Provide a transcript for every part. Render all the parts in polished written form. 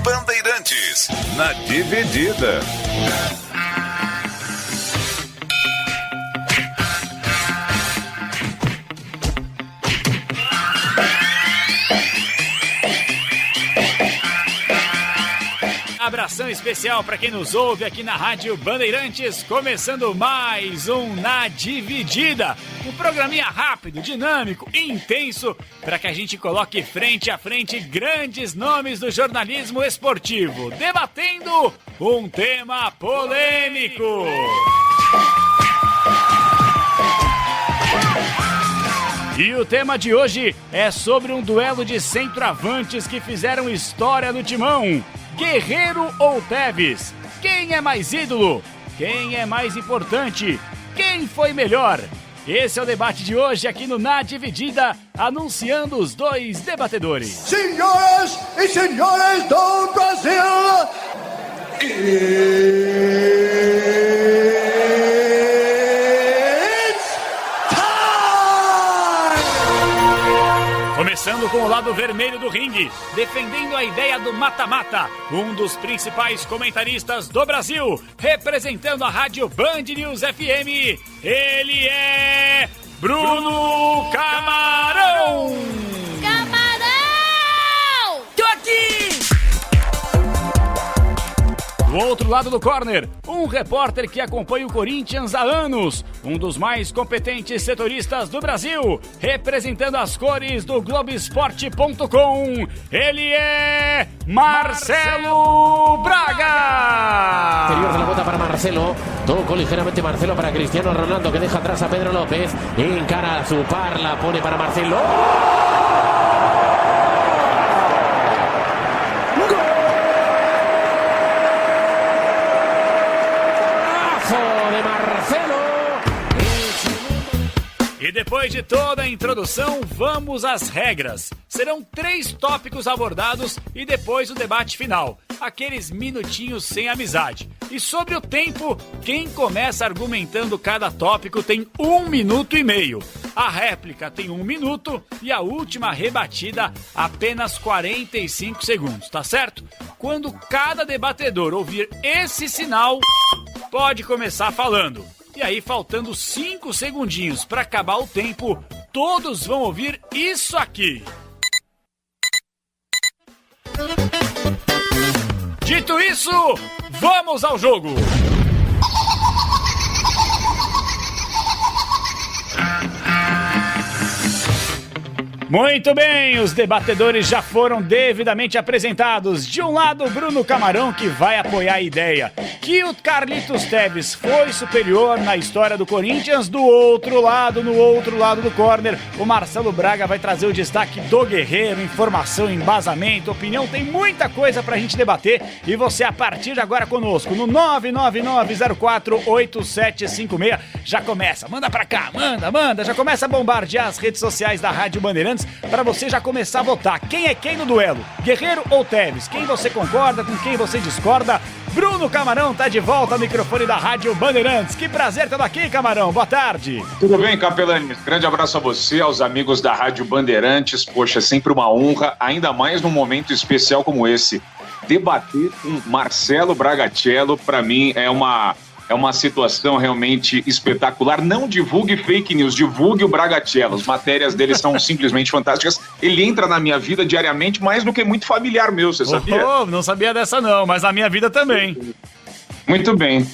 Bandeirantes, na Dividida. Abração especial para quem nos ouve aqui na Rádio Bandeirantes, começando mais um Na Dividida, um programinha rápido, dinâmico, intenso, para que a gente coloque frente a frente grandes nomes do jornalismo esportivo, debatendo um tema polêmico. E o tema de hoje é sobre um duelo de centroavantes que fizeram história no timão. Guerreiro ou Tevez? Quem é mais ídolo? Quem é mais importante? Quem foi melhor? Esse é o debate de hoje aqui no Na Dividida, anunciando os dois debatedores. Senhoras e senhores do Brasil! Começando com o lado vermelho do ringue, defendendo a ideia do mata-mata, um dos principais comentaristas do Brasil, representando a rádio Band News FM, ele é Bruno Camarão! Camarão! Tô aqui! Do outro lado do corner, um repórter que acompanha o Corinthians há anos, um dos mais competentes setoristas do Brasil, representando as cores do Globoesporte.com, ele é Marcelo Braga! Interior de la bota para Marcelo, tocó ligeramente Marcelo para Cristiano Ronaldo, que deja atrás a Pedro López, encara a su par, la pone para Marcelo. E depois de toda a introdução, vamos às regras. Serão 3 tópicos abordados e depois o debate final. Aqueles minutinhos sem amizade. E sobre o tempo, quem começa argumentando cada tópico tem 1 minuto e meio. A réplica tem 1 minuto e a última rebatida apenas 45 segundos, tá certo? Quando cada debatedor ouvir esse sinal, pode começar falando. E aí, faltando 5 segundinhos para acabar o tempo, todos vão ouvir isso aqui. Dito isso, vamos ao jogo! Muito bem, os debatedores já foram devidamente apresentados. De um lado, Bruno Camarão, que vai apoiar a ideia que o Carlitos Tevez foi superior na história do Corinthians. Do outro lado, no outro lado do corner, o Marcelo Braga vai trazer o destaque do guerreiro, informação, embasamento, opinião. Tem muita coisa pra gente debater e você, a partir de agora, conosco no 999048756. Já começa, manda pra cá, manda, já começa a bombardear as redes sociais da Rádio Bandeirantes para você já começar a votar. Quem é quem no duelo? Guerreiro ou Tevez? Quem você concorda, com quem você discorda? Bruno Camarão tá de volta ao microfone da Rádio Bandeirantes. Que prazer tê-lo aqui, Camarão. Boa tarde. Tudo bem, Capelani? Grande abraço a você, aos amigos da Rádio Bandeirantes. Poxa, é sempre uma honra, ainda mais num momento especial como esse. Debater com Marcelo Bragatello, para mim, é uma situação realmente espetacular. Não divulgue fake news, divulgue o Bragatello. As matérias dele são simplesmente fantásticas. Ele entra na minha vida diariamente, mais do que muito familiar meu, você sabia? Não sabia dessa não, mas na minha vida também. Muito bem.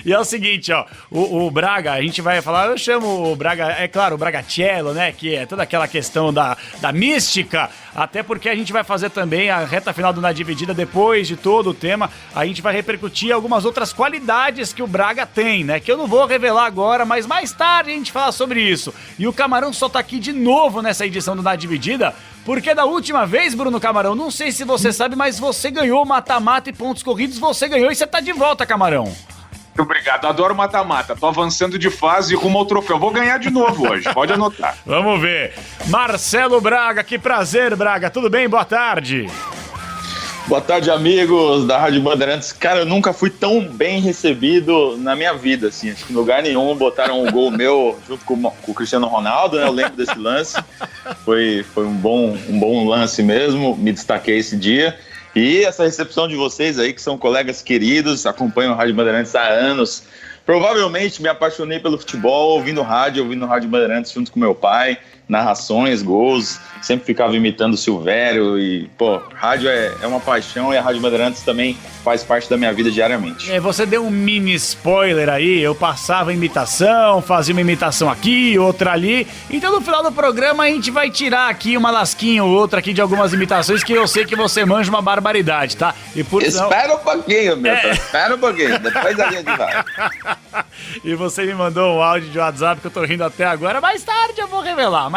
E é o seguinte, ó, o Braga, a gente vai falar, eu chamo o Braga, é claro, o Bragatello, né, que é toda aquela questão da mística, até porque a gente vai fazer também a reta final do Na Dividida, depois de todo o tema, a gente vai repercutir algumas outras qualidades que o Braga tem, né, que eu não vou revelar agora, mas mais tarde a gente fala sobre isso. E o Camarão só tá aqui de novo nessa edição do Na Dividida, porque da última vez, Bruno Camarão, não sei se você sabe, mas você ganhou mata-mata e pontos corridos, você ganhou e você tá de volta, Camarão. Muito obrigado, adoro mata-mata, tô avançando de fase rumo ao troféu, vou ganhar de novo hoje, pode anotar. Vamos ver, Marcelo Braga, que prazer, Braga, tudo bem? Boa tarde. Boa tarde, amigos da Rádio Bandeirantes. Cara, eu nunca fui tão bem recebido na minha vida, assim. Acho que em lugar nenhum botaram um gol meu junto com o Cristiano Ronaldo, né? Eu lembro desse lance. Foi um bom lance mesmo, me destaquei esse dia. E essa recepção de vocês aí, que são colegas queridos, acompanham o Rádio Bandeirantes há anos. Provavelmente me apaixonei pelo futebol ouvindo Rádio Bandeirantes junto com meu pai, narrações, gols, sempre ficava imitando o Silvério e, rádio é uma paixão e a Rádio Bandeirantes também faz parte da minha vida diariamente. Você deu um mini spoiler aí, eu passava imitação, fazia uma imitação aqui, outra ali, então no final do programa a gente vai tirar aqui uma lasquinha ou outra aqui de algumas imitações que eu sei que você manja uma barbaridade, tá? Espera um pouquinho, Milton, espera um pouquinho, depois a gente vai. E você me mandou um áudio de WhatsApp que eu tô rindo até agora, mais tarde eu vou revelar,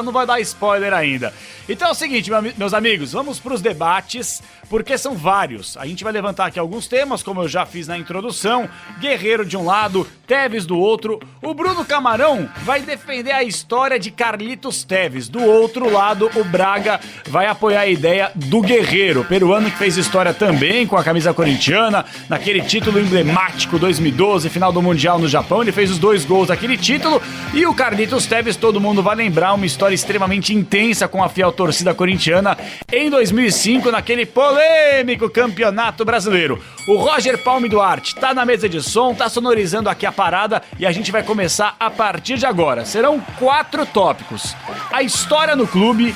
não vai dar spoiler ainda. Então é o seguinte, meus amigos, vamos pros debates, porque são vários. A gente vai levantar aqui alguns temas, como eu já fiz na introdução. Guerreiro de um lado, Tevez do outro. O Bruno Camarão vai defender a história de Carlitos Tevez. Do outro lado, o Braga vai apoiar a ideia do Guerreiro, peruano que fez história também com a camisa corintiana, naquele título emblemático 2012, final do Mundial no Japão. Ele fez os 2 gols daquele título. E o Carlitos Tevez, todo mundo vai lembrar, uma história extremamente intensa com a fiel torcida corintiana em 2005, naquele polêmico Campeonato Brasileiro. O Roger Palme Duarte tá na mesa de som, tá sonorizando aqui a parada e a gente vai começar a partir de agora. Serão 4 tópicos: a história no clube,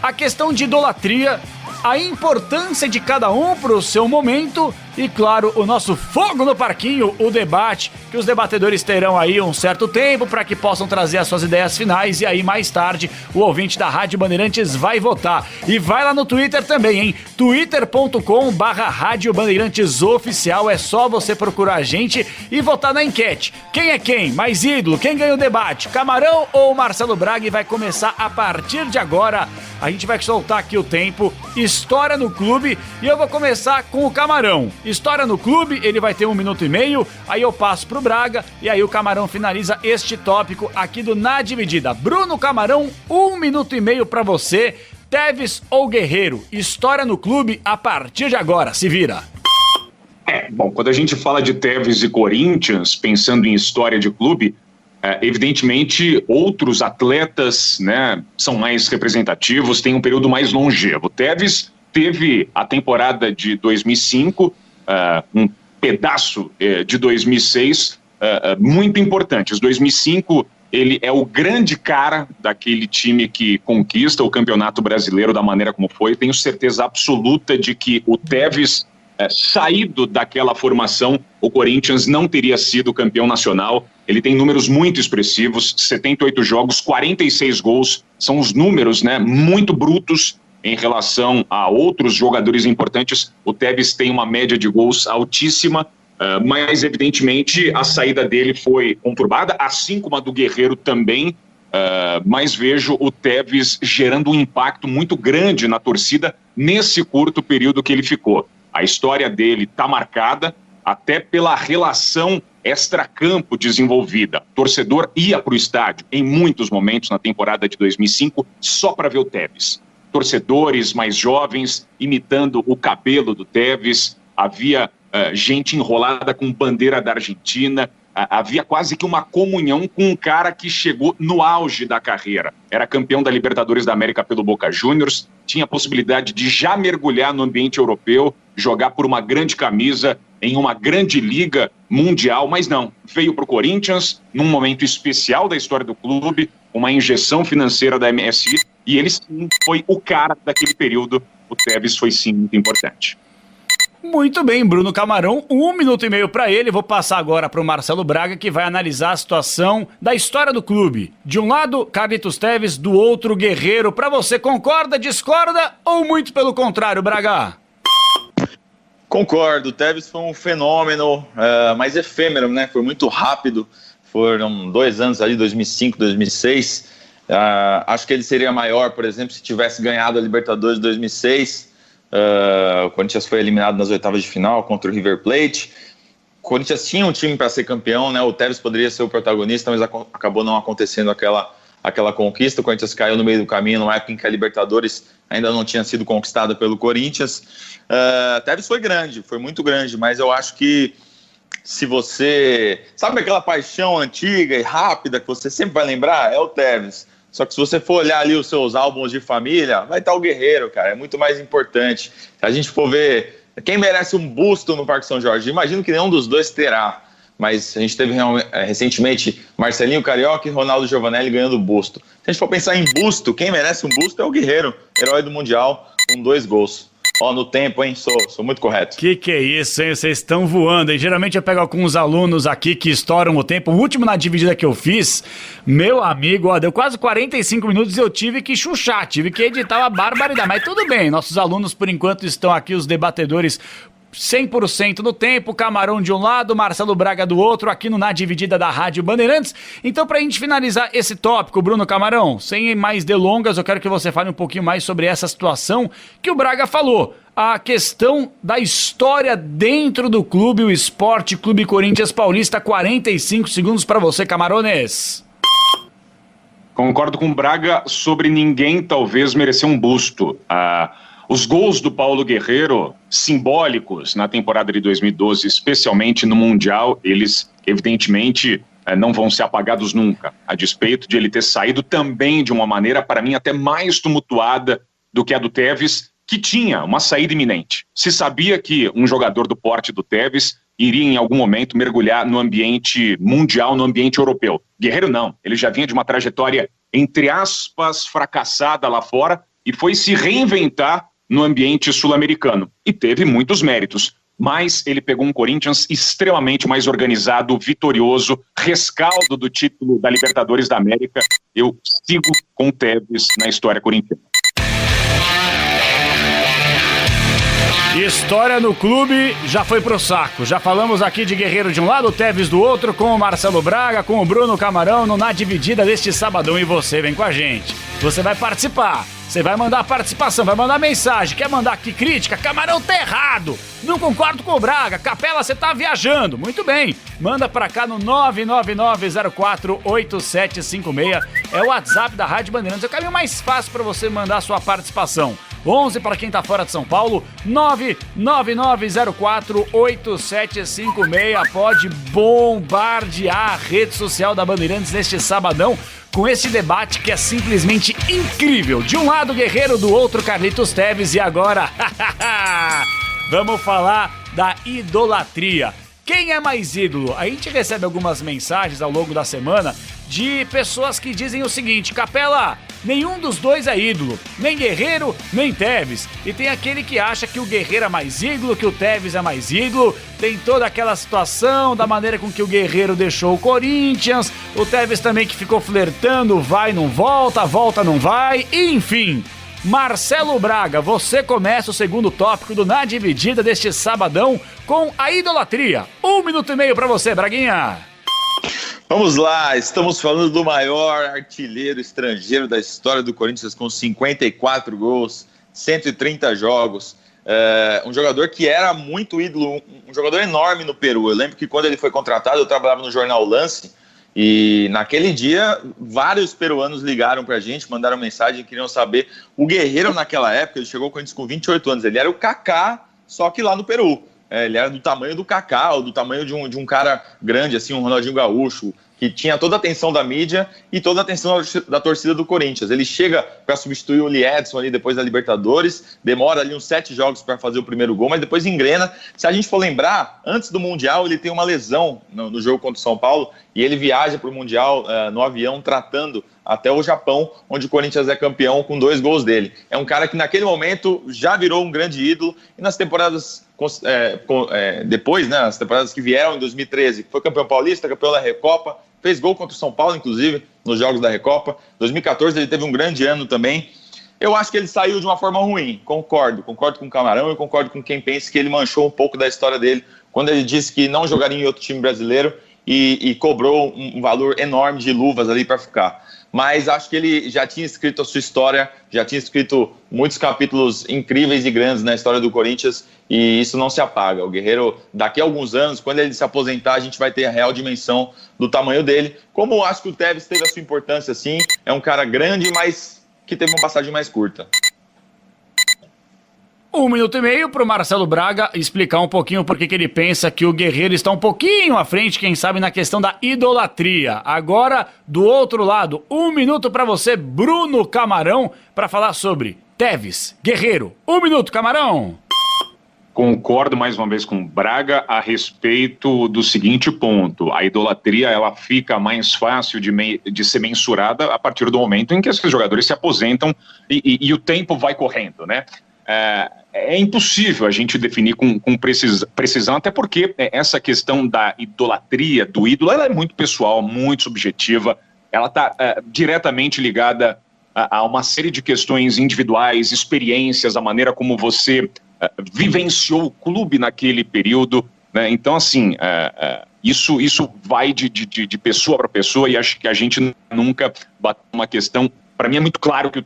a questão de idolatria, a importância de cada um pro seu momento e, claro, o nosso fogo no parquinho, o debate, que os debatedores terão aí um certo tempo para que possam trazer as suas ideias finais e aí mais tarde o ouvinte da Rádio Bandeirantes vai votar. E vai lá no Twitter também, hein? twitter.com/Rádio Bandeirantes Oficial, é só você procurar a gente e votar na enquete. Quem é quem? Mais ídolo? Quem ganha o debate? Camarão ou Marcelo Braga? E vai começar a partir de agora. A gente vai soltar aqui o tempo, história no clube, e eu vou começar com o Camarão. História no clube, ele vai ter 1 minuto e meio, aí eu passo pro Braga, e aí o Camarão finaliza este tópico aqui do Na Dividida. Bruno Camarão, 1 minuto e meio pra você. Tevez ou Guerreiro? História no clube a partir de agora, se vira. Bom, quando a gente fala de Tevez e Corinthians, pensando em história de clube, evidentemente outros atletas, né, são mais representativos, têm um período mais longevo. Tevez teve a temporada de 2005, um pedaço de 2006 muito importantes. 2005 ele é o grande cara daquele time que conquista o Campeonato Brasileiro da maneira como foi. Tenho certeza absoluta de que o Tevez, saído daquela formação, o Corinthians não teria sido campeão nacional. Ele tem números muito expressivos, 78 jogos, 46 gols, são os números, né, muito brutos em relação a outros jogadores importantes. O Tevez tem uma média de gols altíssima, mas evidentemente a saída dele foi conturbada, assim como a do Guerreiro também, mas vejo o Tevez gerando um impacto muito grande na torcida nesse curto período que ele ficou. A história dele está marcada até pela relação extracampo desenvolvida. O torcedor ia para o estádio em muitos momentos na temporada de 2005 só para ver o Tevez. Torcedores mais jovens imitando o cabelo do Tevez, havia gente enrolada com bandeira da Argentina, havia quase que uma comunhão com um cara que chegou no auge da carreira. Era campeão da Libertadores da América pelo Boca Juniors, tinha a possibilidade de já mergulhar no ambiente europeu, jogar por uma grande camisa em uma grande liga mundial, mas não, veio para o Corinthians num momento especial da história do clube, uma injeção financeira da MSI, e ele sim foi o cara daquele período. O Tevez foi sim muito importante. Muito bem, Bruno Camarão, 1 minuto e meio para ele. Vou passar agora para o Marcelo Braga, que vai analisar a situação da história do clube. De um lado, Carlitos Tevez, do outro, Guerreiro. Para você, concorda, discorda ou muito pelo contrário, Braga? Concordo, o Tevez foi um fenômeno, mas efêmero, né? Foi muito rápido, foram 2 anos ali, 2005, 2006. Acho que ele seria maior, por exemplo, se tivesse ganhado a Libertadores de 2006. O Corinthians foi eliminado nas oitavas de final contra o River Plate. O Corinthians tinha um time para ser campeão, né? O Tevez poderia ser o protagonista, mas acabou não acontecendo aquela conquista. O Corinthians caiu no meio do caminho, numa época em que a Libertadores ainda não tinha sido conquistada pelo Corinthians. Tevez foi grande, foi muito grande, mas eu acho que se você... Sabe aquela paixão antiga e rápida que você sempre vai lembrar? É o Tevez. Só que se você for olhar ali os seus álbuns de família, vai estar o Guerreiro, cara, é muito mais importante. Se a gente for ver quem merece um busto no Parque São Jorge, imagino que nenhum dos dois terá, mas a gente teve recentemente Marcelinho Carioca e Ronaldo Giovanelli ganhando busto. Se a gente for pensar em busto, quem merece um busto é o Guerreiro, herói do Mundial, com 2 gols. Ó, no tempo, hein? Sou muito correto. Que é isso, hein? Vocês estão voando, hein? Geralmente eu pego alguns alunos aqui que estouram o tempo. O último na dividida que eu fiz, meu amigo, ó, deu quase 45 minutos e eu tive que chuchar, tive que editar uma barbaridade. Mas tudo bem, nossos alunos, por enquanto, estão aqui, os debatedores 100% no tempo, Camarão de um lado, Marcelo Braga do outro, aqui no Na Dividida da Rádio Bandeirantes. Então, pra gente finalizar esse tópico, Bruno Camarão, sem mais delongas, eu quero que você fale um pouquinho mais sobre essa situação que o Braga falou. A questão da história dentro do clube, o Esporte Clube Corinthians Paulista. 45 segundos pra você, Camarones. Concordo com o Braga sobre ninguém talvez merecer um busto. Os gols do Paulo Guerreiro, simbólicos na temporada de 2012, especialmente no Mundial, eles evidentemente não vão ser apagados nunca, a despeito de ele ter saído também de uma maneira, para mim, até mais tumultuada do que a do Tevez, que tinha uma saída iminente. Se sabia que um jogador do porte do Tevez iria em algum momento mergulhar no ambiente mundial, no ambiente europeu. Guerreiro não, ele já vinha de uma trajetória, entre aspas, fracassada lá fora e foi se reinventar no ambiente sul-americano, e teve muitos méritos, mas ele pegou um Corinthians extremamente mais organizado, vitorioso, rescaldo do título da Libertadores da América. Eu sigo com o Tevez na história corintiana. História no clube já foi pro saco. Já falamos aqui de Guerreiro de um lado, Tevez do outro, com o Marcelo Braga, com o Bruno Camarão no Na Dividida deste sabadão. E você vem com a gente. Você vai participar. Você vai mandar participação, vai mandar mensagem. Quer mandar aqui crítica? Camarão tá errado. Não concordo com o Braga. Capela, você tá viajando. Muito bem. Manda pra cá no 999048756. É o WhatsApp da Rádio Bandeirantes. É o caminho mais fácil pra você mandar a sua participação. 11 para quem tá fora de São Paulo, 999048756. Pode bombardear a rede social da Bandeirantes neste sabadão com esse debate que é simplesmente incrível. De um lado Guerreiro, do outro Carlitos Tevez. E agora, vamos falar da idolatria. Quem é mais ídolo? A gente recebe algumas mensagens ao longo da semana de pessoas que dizem o seguinte: Capela, nenhum dos dois é ídolo, nem Guerreiro, nem Tevez. E tem aquele que acha que o Guerreiro é mais ídolo, que o Tevez é mais ídolo. Tem toda aquela situação da maneira com que o Guerreiro deixou o Corinthians, o Tevez também que ficou flertando, vai, não volta, volta, não vai, enfim. Marcelo Braga, você começa o segundo tópico do Na Dividida deste sabadão com a idolatria. 1 minuto e meio pra você, Braguinha. Vamos lá, estamos falando do maior artilheiro estrangeiro da história do Corinthians, com 54 gols, 130 jogos. Um jogador que era muito ídolo, um jogador enorme no Peru. Eu lembro que quando ele foi contratado, eu trabalhava no jornal Lance, e naquele dia vários peruanos ligaram pra gente, mandaram mensagem, queriam saber. O Guerreiro naquela época, ele chegou ao Corinthians com 28 anos, ele era o Kaká, só que lá no Peru. Ele era do tamanho do Kaká, ou do tamanho de um cara grande, assim, um Ronaldinho Gaúcho, que tinha toda a atenção da mídia e toda a atenção da torcida do Corinthians. Ele chega para substituir o Liedson ali depois da Libertadores, demora ali uns 7 jogos para fazer o primeiro gol, mas depois engrena. Se a gente for lembrar, antes do Mundial ele tem uma lesão no jogo contra o São Paulo e ele viaja para o Mundial no avião tratando até o Japão, onde o Corinthians é campeão com 2 gols dele. É um cara que naquele momento já virou um grande ídolo e nas temporadas depois, né, as temporadas que vieram em 2013, foi campeão paulista, campeão da Recopa, fez gol contra o São Paulo, inclusive, nos jogos da Recopa. 2014 ele teve um grande ano também. Eu acho que ele saiu de uma forma ruim, concordo com o Camarão e concordo com quem pensa que ele manchou um pouco da história dele, quando ele disse que não jogaria em outro time brasileiro e cobrou um valor enorme de luvas ali para ficar. Mas acho que ele já tinha escrito a sua história, já tinha escrito muitos capítulos incríveis e grandes na história do Corinthians, e isso não se apaga. O Guerreiro, daqui a alguns anos, quando ele se aposentar, a gente vai ter a real dimensão do tamanho dele. Como acho que o Tevez teve a sua importância, sim, é um cara grande, mas que teve uma passagem mais curta. 1 minuto e meio para o Marcelo Braga explicar um pouquinho por que ele pensa que o Guerreiro está um pouquinho à frente, quem sabe, na questão da idolatria. Agora, do outro lado, 1 minuto para você, Bruno Camarão, para falar sobre Tevez, Guerreiro. 1 minuto, Camarão! Concordo mais uma vez com o Braga a respeito do seguinte ponto: a idolatria ela fica mais fácil de ser mensurada a partir do momento em que esses jogadores se aposentam e o tempo vai correndo, né? É impossível a gente definir com precisão, até porque essa questão da idolatria, do ídolo, ela é muito pessoal, muito subjetiva, ela está diretamente ligada a uma série de questões individuais, experiências, a maneira como você vivenciou o clube naquele período, né? Então, assim, isso vai de pessoa para pessoa, e acho que a gente nunca bateu uma questão. Para mim é muito claro que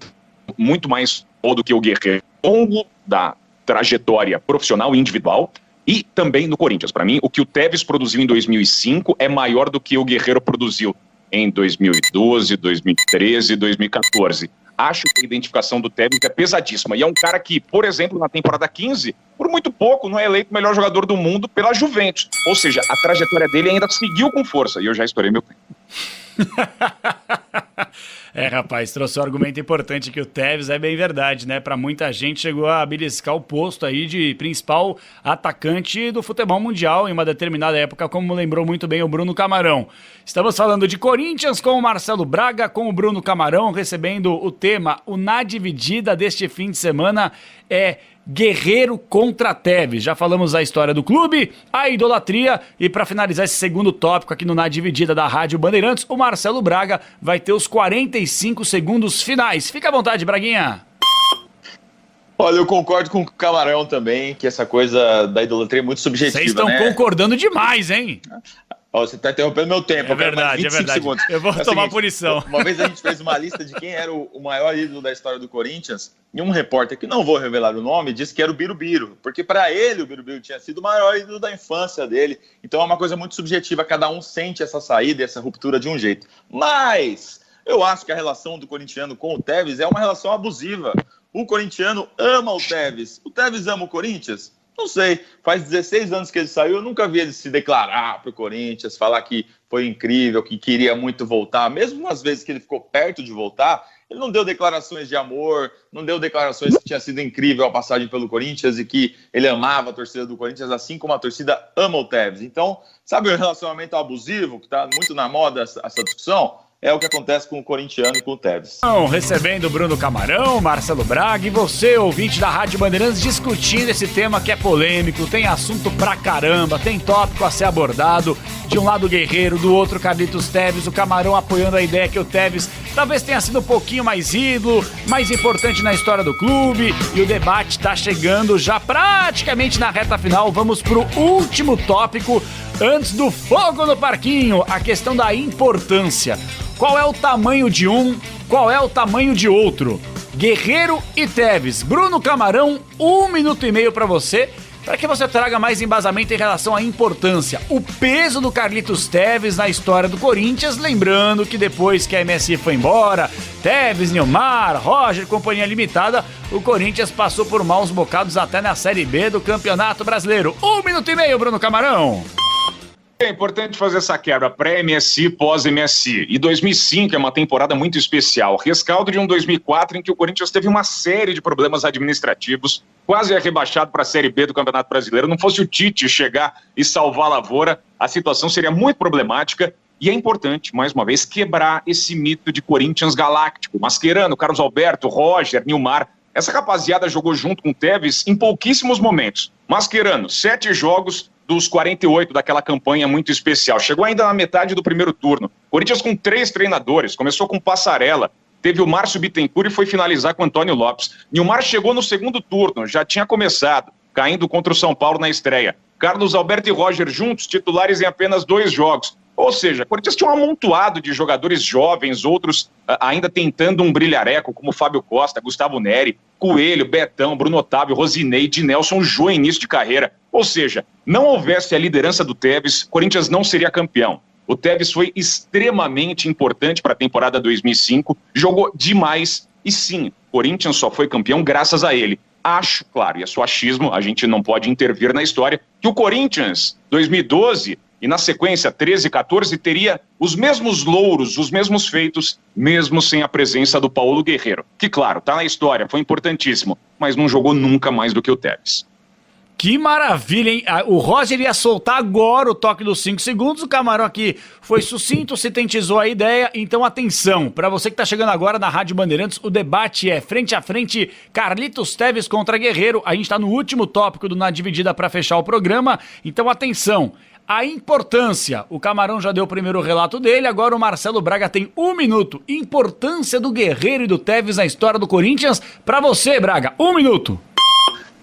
muito mais do que o Guerreiro, ao longo da trajetória profissional e individual, e também no Corinthians. Para mim, o que o Tevez produziu em 2005 é maior do que o Guerreiro produziu em 2012, 2013, 2014. Acho que a identificação do Tevez é pesadíssima. E é um cara que, por exemplo, na temporada 15, por muito pouco, não é eleito o melhor jogador do mundo pela Juventus. Ou seja, a trajetória dele ainda seguiu com força. E eu já estourei meu tempo. Rapaz, trouxe um argumento importante que o Tevez é bem verdade, né? Pra muita gente chegou a beliscar o posto aí de principal atacante do futebol mundial em uma determinada época, como lembrou muito bem o Bruno Camarão. Estamos falando de Corinthians com o Marcelo Braga, com o Bruno Camarão, recebendo o tema, o Na Dividida deste fim de semana é Guerreiro contra Tevez. Já falamos da história do clube, a idolatria, e para finalizar esse segundo tópico aqui no Na Dividida da Rádio Bandeirantes, o Marcelo Braga vai ter os 45 segundos finais. Fica à vontade, Braguinha. Olha, eu concordo com o Camarão também, que essa coisa da idolatria é muito subjetiva, Vocês estão concordando demais, hein? Você está interrompendo meu tempo. É verdade, segundos. Eu vou tomar punição. Uma vez a gente fez uma lista de quem era o maior ídolo da história do Corinthians, e um repórter, que não vou revelar o nome, disse que era o Birubiru, porque para ele o Birubiru tinha sido o maior ídolo da infância dele. Então é uma coisa muito subjetiva, cada um sente essa saída, essa ruptura de um jeito. Mas eu acho que a relação do corintiano com o Tevez é uma relação abusiva. O corintiano ama o Tevez. O Tevez ama o Corinthians? Não sei, faz 16 anos que ele saiu, eu nunca vi ele se declarar para o Corinthians, falar que foi incrível, que queria muito voltar. Mesmo nas vezes que ele ficou perto de voltar, ele não deu declarações de amor, não deu declarações que tinha sido incrível a passagem pelo Corinthians e que ele amava a torcida do Corinthians, assim como a torcida ama o Tevez. Então, sabe o relacionamento abusivo, que está muito na moda essa discussão? É o que acontece com o corintiano e com o Tevez. Recebendo Bruno Camarão, Marcelo Braga e você, ouvinte da Rádio Bandeirantes, discutindo esse tema que é polêmico, tem assunto pra caramba, tem tópico a ser abordado. De um lado o Guerreiro, do outro Carlitos Tevez, o Camarão apoiando a ideia que o Tevez talvez tenha sido um pouquinho mais ídolo, mais importante na história do clube, e o debate tá chegando já praticamente na reta final. Vamos pro último tópico antes do fogo no parquinho, a questão da importância. Qual é o tamanho de um, qual é o tamanho de outro? Guerreiro e Tevez. Bruno Camarão, 1 minuto e meio para você, para que você traga mais embasamento em relação à importância, o peso do Carlitos Tevez na história do Corinthians, lembrando que depois que a MSI foi embora, Tevez, Nilmar, Roger, companhia limitada, o Corinthians passou por maus bocados até na Série B do Campeonato Brasileiro. 1 minuto e meio, Bruno Camarão. É importante fazer essa quebra pré-MSI, pós-MSI. E 2005 é uma temporada muito especial. Rescaldo de um 2004 em que o Corinthians teve uma série de problemas administrativos, quase é rebaixado para a Série B do Campeonato Brasileiro. Não fosse o Tite chegar e salvar a lavoura, a situação seria muito problemática. E é importante, mais uma vez, quebrar esse mito de Corinthians galáctico. Mascherano, Carlos Alberto, Roger, Nilmar. Essa rapaziada jogou junto com o Tevez em pouquíssimos momentos. Mascherano, 7 jogos dos 48 daquela campanha muito especial. Chegou ainda na metade do primeiro turno. Corinthians com 3 treinadores. Começou com Passarella, teve o Márcio Bittencourt e foi finalizar com Antônio Lopes. Nilmar chegou no segundo turno, já tinha começado, caindo contra o São Paulo na estreia. Carlos Alberto e Roger juntos, titulares em apenas 2 jogos. Ou seja, o Corinthians tinha um amontoado de jogadores jovens, outros ainda tentando um brilhareco, como Fábio Costa, Gustavo Neri, Coelho, Betão, Bruno Otávio, Rosinei, Dinelson, Jô, início de carreira. Ou seja, não houvesse a liderança do Tevez, o Corinthians não seria campeão. O Tevez foi extremamente importante para a temporada 2005, jogou demais e sim, o Corinthians só foi campeão graças a ele. acho, claro, e é só achismo, a gente não pode intervir na história, que o Corinthians, 2012, e na sequência 13 e 14, teria os mesmos louros, os mesmos feitos, mesmo sem a presença do Paulo Guerreiro, que, claro, tá na história, foi importantíssimo, mas não jogou nunca mais do que o Tevez. Que maravilha, hein? O Roger ia soltar agora o toque dos 5 segundos, o Camarão aqui foi sucinto, sintetizou a ideia, então atenção, para você que tá chegando agora na Rádio Bandeirantes, o debate é frente a frente, Carlitos Tevez contra Guerreiro, a gente tá no último tópico do Na Dividida para fechar o programa, então atenção, a importância, o Camarão já deu o primeiro relato dele, agora o Marcelo Braga tem 1 minuto, importância do Guerreiro e do Tevez na história do Corinthians, para você, Braga, 1 minuto.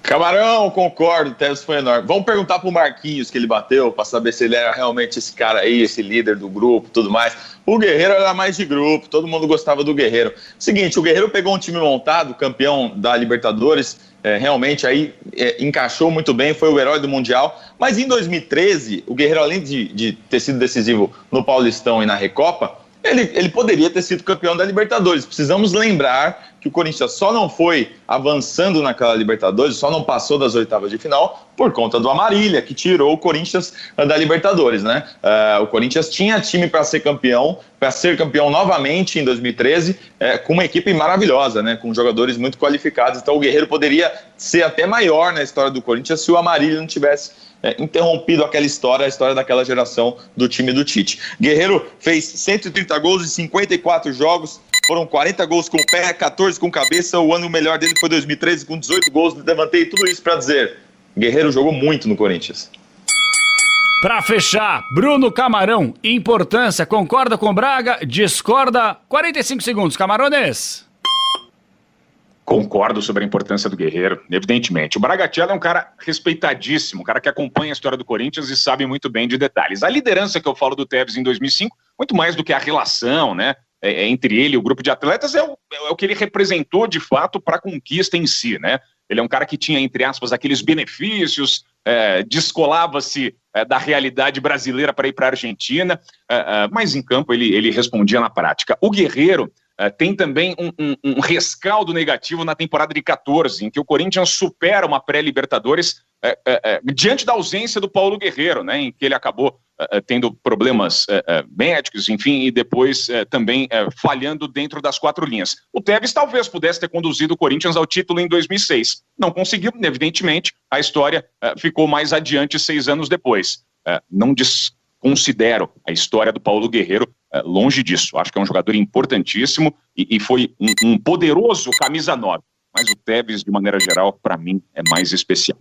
Camarão, concordo, o Tevez foi enorme. Vamos perguntar pro Marquinhos que ele bateu, pra saber se ele era realmente esse cara aí, esse líder do grupo, tudo mais. O Guerreiro era mais de grupo, todo mundo gostava do Guerreiro. Seguinte, o Guerreiro pegou um time montado, campeão da Libertadores, realmente aí encaixou muito bem, foi o herói do Mundial. Mas em 2013, o Guerreiro, além de ter sido decisivo no Paulistão e na Recopa, ele poderia ter sido campeão da Libertadores. Precisamos lembrar que o Corinthians só não foi avançando naquela Libertadores, só não passou das oitavas de final por conta do Amarília, que tirou o Corinthians da Libertadores, né? O Corinthians tinha time para ser campeão novamente em 2013, com uma equipe maravilhosa, né? Com jogadores muito qualificados. Então o Guerreiro poderia ser até maior na história do Corinthians se o Amarília não tivesse interrompido aquela história, a história daquela geração do time do Tite. Guerreiro fez 130 gols em 54 jogos, foram 40 gols com o pé, 14 com cabeça, o ano melhor dele foi 2013 com 18 gols, levantei tudo isso para dizer, Guerreiro jogou muito no Corinthians. Pra fechar, Bruno Camarão, importância, concorda com Braga, discorda, 45 segundos, Camarones. Concordo sobre a importância do Guerreiro, evidentemente. O Bragatello é um cara respeitadíssimo, um cara que acompanha a história do Corinthians e sabe muito bem de detalhes. A liderança que eu falo do Tevez em 2005, muito mais do que a relação, né, entre ele e o grupo de atletas, é o que ele representou de fato para a conquista em si, né? Ele é um cara que tinha, entre aspas, aqueles benefícios, descolava-se da realidade brasileira para ir para a Argentina, mas em campo ele respondia na prática. O Guerreiro tem também um rescaldo negativo na temporada de 14, em que o Corinthians supera uma pré-Libertadores diante da ausência do Paulo Guerreiro, né, em que ele acabou tendo problemas médicos, enfim, e depois também falhando dentro das 4 linhas. O Tevez talvez pudesse ter conduzido o Corinthians ao título em 2006. Não conseguiu, evidentemente, a história ficou mais adiante 6 anos depois. Não desconsidero a história do Paulo Guerreiro, longe disso. Acho que é um jogador importantíssimo e foi um poderoso camisa 9. Mas o Tevez, de maneira geral, para mim, é mais especial.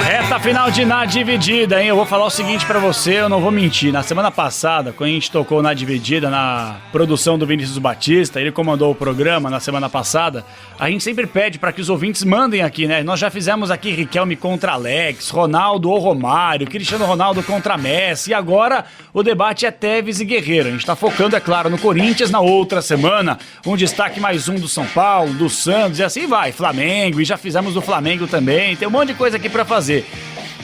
Reta final de Na Dividida, hein? Eu vou falar o seguinte pra você, eu não vou mentir. Na semana passada, quando a gente tocou Na Dividida, na produção do Vinícius Batista, ele comandou o programa na semana passada, a gente sempre pede pra que os ouvintes mandem aqui, né? Nós já fizemos aqui Riquelme contra Alex, Ronaldo ou Romário, Cristiano Ronaldo contra Messi, e agora o debate é Tevez e Guerreiro. A gente tá focando, é claro, no Corinthians. Na outra semana, um destaque mais um do São Paulo, do Santos, e assim vai, Flamengo, e já fizemos do Flamengo também, tem um monte de coisa aqui pra fazer.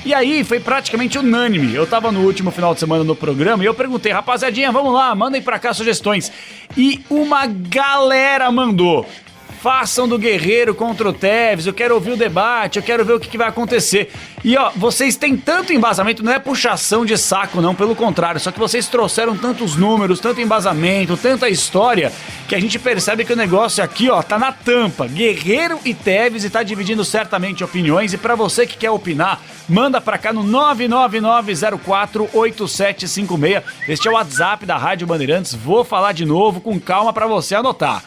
E aí, foi praticamente unânime. Eu tava no último final de semana no programa e eu perguntei, rapaziadinha, vamos lá, mandem pra cá sugestões. E uma galera mandou. Façam do Guerreiro contra o Tevez, eu quero ouvir o debate, eu quero ver o que vai acontecer. E ó, vocês têm tanto embasamento, não é puxação de saco não, pelo contrário, só que vocês trouxeram tantos números, tanto embasamento, tanta história, que a gente percebe que o negócio aqui, ó, tá na tampa. Guerreiro e Tevez, e tá dividindo certamente opiniões, e pra você que quer opinar, manda pra cá no 999048756. Este é o WhatsApp da Rádio Bandeirantes, vou falar de novo com calma pra você anotar.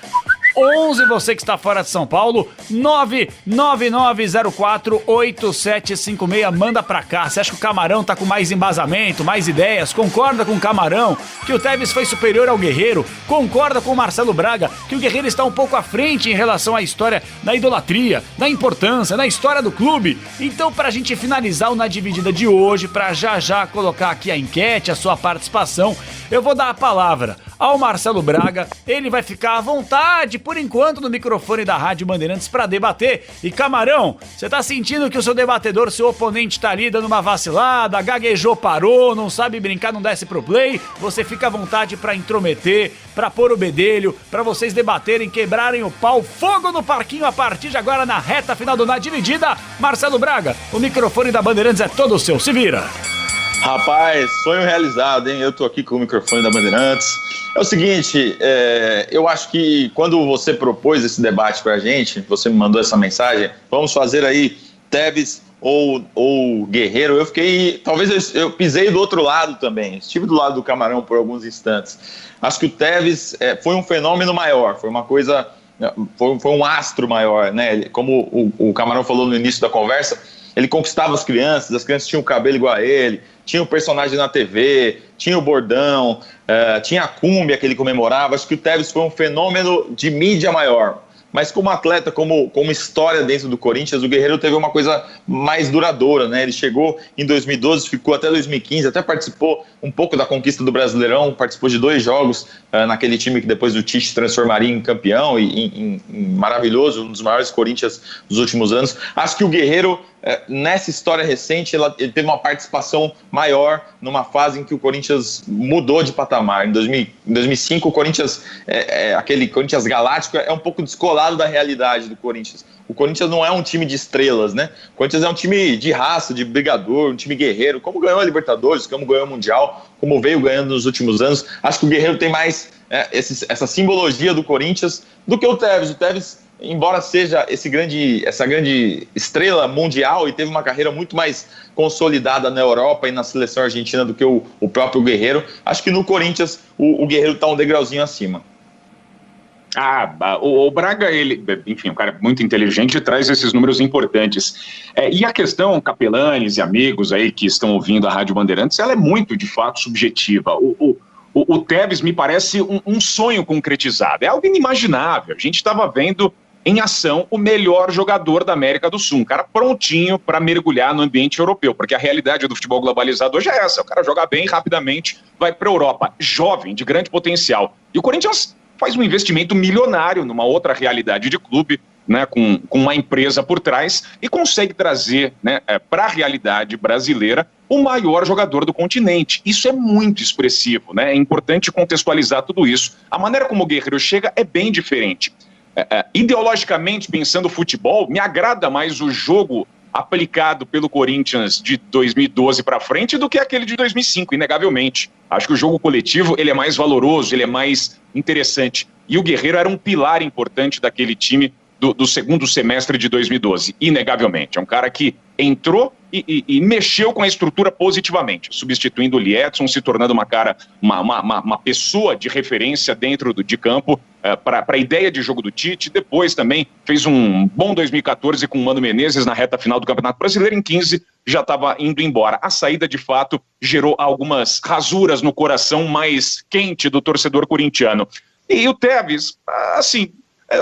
11, você que está fora de São Paulo, 999048756, manda pra cá. Você acha que o Camarão tá com mais embasamento, mais ideias? Concorda com o Camarão que o Tevez foi superior ao Guerreiro? Concorda com o Marcelo Braga que o Guerreiro está um pouco à frente em relação à história da idolatria, da importância, da história do clube? Então, pra gente finalizar o Na Dividida de hoje, pra já colocar aqui a enquete, a sua participação, eu vou dar a palavra ao Marcelo Braga. Ele vai ficar à vontade, por enquanto, no microfone da Rádio Bandeirantes para debater. E Camarão, você tá sentindo que o seu debatedor, seu oponente tá ali dando uma vacilada, gaguejou, parou, não sabe brincar, não desce pro play? Você fica à vontade para intrometer, para pôr o bedelho, para vocês debaterem, quebrarem o pau. Fogo no parquinho a partir de agora na reta final do Na Dividida. Marcelo Braga, o microfone da Bandeirantes é todo seu, se vira. Rapaz, sonho realizado, hein? Eu tô aqui com o microfone da Bandeirantes. É o seguinte, eu acho que quando você propôs esse debate pra gente, você me mandou essa mensagem, vamos fazer aí Tevez ou Guerreiro, eu fiquei, talvez eu pisei do outro lado também, estive do lado do Camarão por alguns instantes. Acho que o Tevez foi um fenômeno maior, foi uma coisa, foi um astro maior, né? Como o Camarão falou no início da conversa, ele conquistava as crianças tinham o cabelo igual a ele, tinha o personagem na TV, tinha o bordão, tinha a cúmbia que ele comemorava. Acho que o Tevez foi um fenômeno de mídia maior. Mas como atleta, como história dentro do Corinthians, o Guerreiro teve uma coisa mais duradoura, né? Ele chegou em 2012, ficou até 2015, até participou um pouco da conquista do Brasileirão, participou de 2 jogos naquele time que depois o Tite transformaria em campeão e em maravilhoso, um dos maiores Corinthians dos últimos anos. Acho que o Guerreiro, nessa história recente, ele teve uma participação maior numa fase em que o Corinthians mudou de patamar. Em 2005, o Corinthians, aquele Corinthians galáctico, é um pouco descolado da realidade do Corinthians. O Corinthians não é um time de estrelas, né? O Corinthians é um time de raça, de brigador, um time guerreiro, como ganhou a Libertadores, como ganhou o Mundial, como veio ganhando nos últimos anos. Acho que o Guerreiro tem mais essa simbologia do Corinthians do que o Tevez. O Tevez, embora seja essa grande estrela mundial e teve uma carreira muito mais consolidada na Europa e na seleção argentina do que o próprio Guerreiro, acho que no Corinthians o Guerreiro está um degrauzinho acima. O Braga, ele, enfim, um cara muito inteligente, traz esses números importantes. E a questão, capelanes e amigos aí que estão ouvindo a Rádio Bandeirantes, ela é muito, de fato, subjetiva. O Tevez me parece um sonho concretizado, é algo inimaginável. A gente estava vendo em ação o melhor jogador da América do Sul, um cara prontinho para mergulhar no ambiente europeu, porque a realidade do futebol globalizado hoje é essa, o cara joga bem rapidamente, vai para a Europa, jovem, de grande potencial. E o Corinthians faz um investimento milionário numa outra realidade de clube, né, com uma empresa por trás, e consegue trazer, né, para a realidade brasileira o maior jogador do continente. Isso é muito expressivo, né? É importante contextualizar tudo isso. A maneira como o Guerreiro chega é bem diferente. Ideologicamente, pensando futebol, me agrada mais o jogo aplicado pelo Corinthians de 2012 para frente do que aquele de 2005, inegavelmente. Acho que o jogo coletivo ele é mais valoroso, ele é mais interessante. E o Guerreiro era um pilar importante daquele time do segundo semestre de 2012, inegavelmente. É um cara que entrou e mexeu com a estrutura positivamente, substituindo o Liedson, se tornando uma pessoa de referência dentro de campo para a ideia de jogo do Tite. Depois também fez um bom 2014 com o Mano Menezes na reta final do Campeonato Brasileiro. Em 15 já estava indo embora. A saída, de fato, gerou algumas rasuras no coração mais quente do torcedor corintiano. E o Tevez, assim,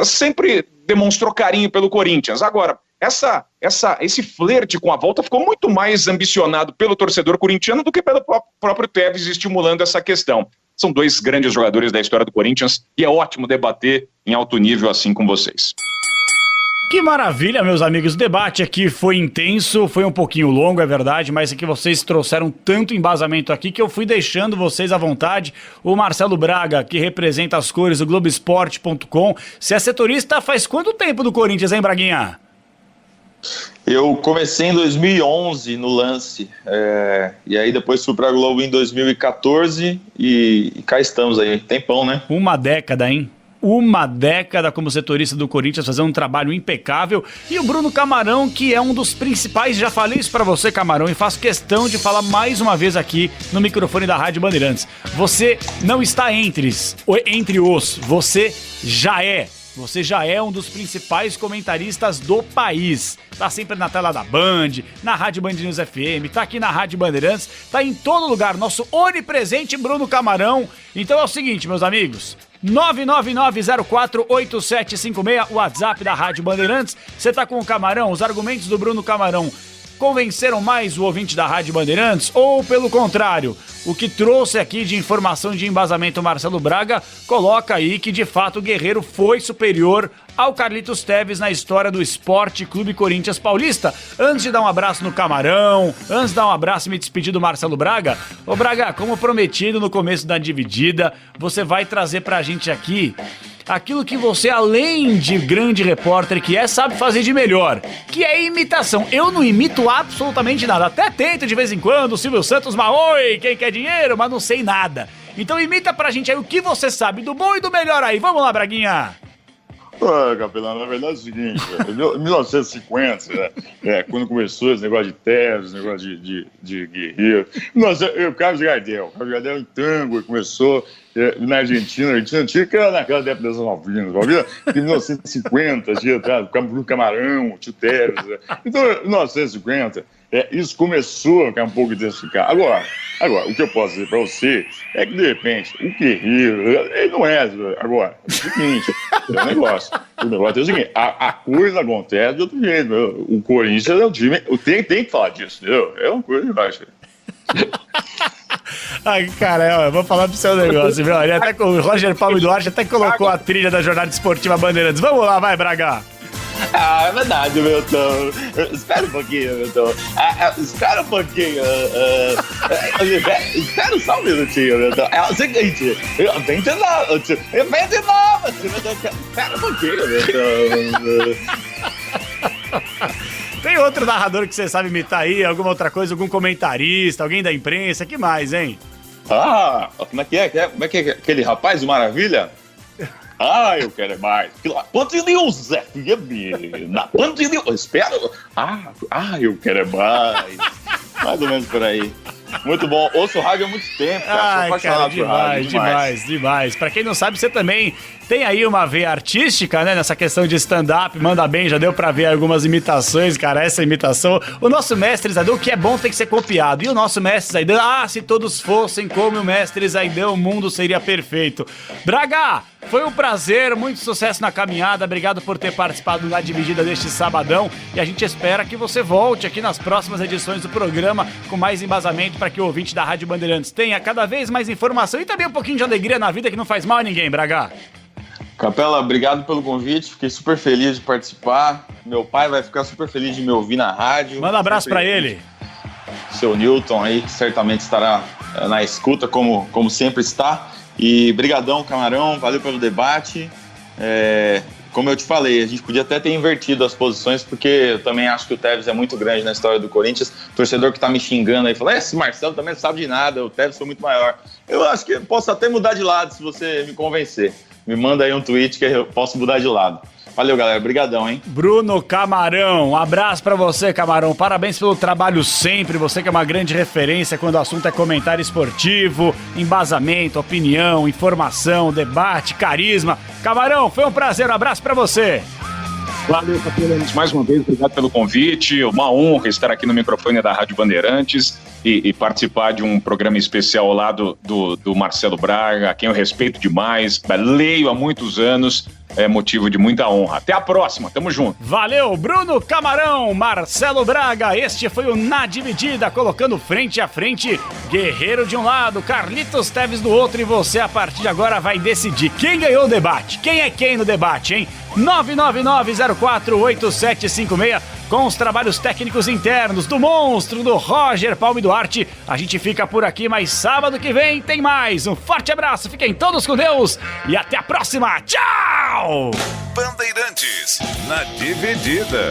sempre demonstrou carinho pelo Corinthians. Agora, esse flerte com a volta ficou muito mais ambicionado pelo torcedor corintiano do que pelo próprio Tevez, estimulando essa questão. São 2 grandes jogadores da história do Corinthians e é ótimo debater em alto nível assim com vocês. Que maravilha, meus amigos. O debate aqui foi intenso, foi um pouquinho longo, é verdade, mas é que vocês trouxeram tanto embasamento aqui que eu fui deixando vocês à vontade. O Marcelo Braga, que representa as cores do Globoesporte.com. Você é setorista faz quanto tempo do Corinthians, hein, Braguinha? Eu comecei em 2011 no Lance, e aí depois fui pra Globo em 2014 e cá estamos aí, tempão, né? Uma década, hein? Uma década como setorista do Corinthians, fazendo um trabalho impecável. E o Bruno Camarão, que é um dos principais, já falei isso pra você, Camarão, e faço questão de falar mais uma vez aqui no microfone da Rádio Bandeirantes. Você não está entre os, você já é. Você já é um dos principais comentaristas do país. Tá sempre na tela da Band, na Rádio Band News FM, tá aqui na Rádio Bandeirantes, tá em todo lugar. Nosso onipresente Bruno Camarão. Então é o seguinte, meus amigos, 999048756, o WhatsApp da Rádio Bandeirantes. Você tá com o Camarão, os argumentos do Bruno Camarão convenceram mais o ouvinte da Rádio Bandeirantes? Ou, pelo contrário, o que trouxe aqui de informação de embasamento Marcelo Braga coloca aí que, de fato, o Guerreiro foi superior ao Carlitos Teves na história do Esporte Clube Corinthians Paulista? Antes de dar um abraço no Camarão, antes de dar um abraço e me despedir do Marcelo Braga, ô Braga, como prometido no começo da dividida, você vai trazer pra gente aqui aquilo que você, além de grande repórter que é, sabe fazer de melhor, que é imitação. Eu não imito absolutamente nada, até tento de vez em quando, o Silvio Santos, mas oi, quem quer dinheiro, mas não sei nada. Então imita pra gente aí o que você sabe do bom e do melhor aí. Vamos lá, Braguinha. Capelão, na verdade é o seguinte, em 1950, quando começou esse negócio de Teves, esse negócio de guerreiro, o Carlos Gardel em tango começou na Argentina tinha que era naquela década das 90, em 1950, tinha o Camarão, o Teves, então em 1950, isso começou a ficar um pouco intensificado. Agora, o que eu posso dizer para você é que, de repente, o guerreiro, ele não é. Agora, é o seguinte, o negócio é o seguinte, a coisa acontece de outro jeito. O Corinthians é um time, tem que falar disso, entendeu? É uma coisa de baixo. Ai, cara, eu vou falar pro seu negócio, viu? Até o Roger Palme Duarte até colocou a trilha da Jornada Esportiva Bandeirantes. Vamos lá, vai, Braga! É verdade, Milton. Espera um pouquinho, Milton. Espera um pouquinho. Espera só um minutinho, Milton. É o seguinte, vem de novo, espera um pouquinho, Milton. Tem outro narrador que você sabe imitar aí? Alguma outra coisa? Algum comentarista? Alguém da imprensa? Que mais, hein? Como é que é? Como é que é aquele rapaz, o Maravilha? Eu quero mais. Band News FM. Na Band News. Espero. Eu quero mais. Mais ou menos por aí. Muito bom. Ouço rádio há muito tempo, cara. Sou apaixonado por rádio. Demais. Pra quem não sabe, você também tem aí uma veia artística, né? Nessa questão de stand-up. Manda bem, já deu pra ver algumas imitações, cara. Essa imitação. O nosso mestre Zaidão, o que é bom tem que ser copiado. E o nosso mestre Zaidão, se todos fossem como o mestre Zaidão, o mundo seria perfeito. Braga, foi um prazer, muito sucesso na caminhada. Obrigado por ter participado da dividida deste sabadão. E a gente espera que você volte aqui nas próximas edições do programa com mais embasamento para que o ouvinte da Rádio Bandeirantes tenha cada vez mais informação e também um pouquinho de alegria na vida, que não faz mal a ninguém, Braga. Capela, obrigado pelo convite, fiquei super feliz de participar. Meu pai vai ficar super feliz de me ouvir na rádio. Manda um abraço para ele. Seu Newton aí, que certamente estará na escuta, como sempre está. E brigadão, Camarão, valeu pelo debate. Como eu te falei, a gente podia até ter invertido as posições, porque eu também acho que o Teves é muito grande na história do Corinthians. O torcedor que tá me xingando aí, fala, esse Marcelo também não sabe de nada, o Teves foi muito maior. Eu acho que eu posso até mudar de lado se você me convencer. Me manda aí um tweet que eu posso mudar de lado. Valeu, galera. Obrigadão, hein? Bruno Camarão, um abraço pra você, Camarão. Parabéns pelo trabalho sempre. Você que é uma grande referência quando o assunto é comentário esportivo, embasamento, opinião, informação, debate, carisma. Camarão, foi um prazer. Um abraço pra você. Valeu, Capelão. Mais uma vez, obrigado pelo convite. Uma honra estar aqui no microfone da Rádio Bandeirantes e participar de um programa especial ao lado do Marcelo Braga, a quem eu respeito demais, leio há muitos anos, é motivo de muita honra. Até a próxima, tamo junto. Valeu, Bruno Camarão, Marcelo Braga. Este foi o Na Dividida, colocando frente a frente, Guerreiro de um lado, Carlitos Teves do outro, e você a partir de agora vai decidir quem ganhou o debate. Quem é quem no debate, hein? 999048756, com os trabalhos técnicos internos do monstro, do Roger Palme Duarte. A gente fica por aqui, mas sábado que vem tem mais. Um forte abraço, fiquem todos com Deus e até a próxima. Tchau! Bandeirantes, na Dividida.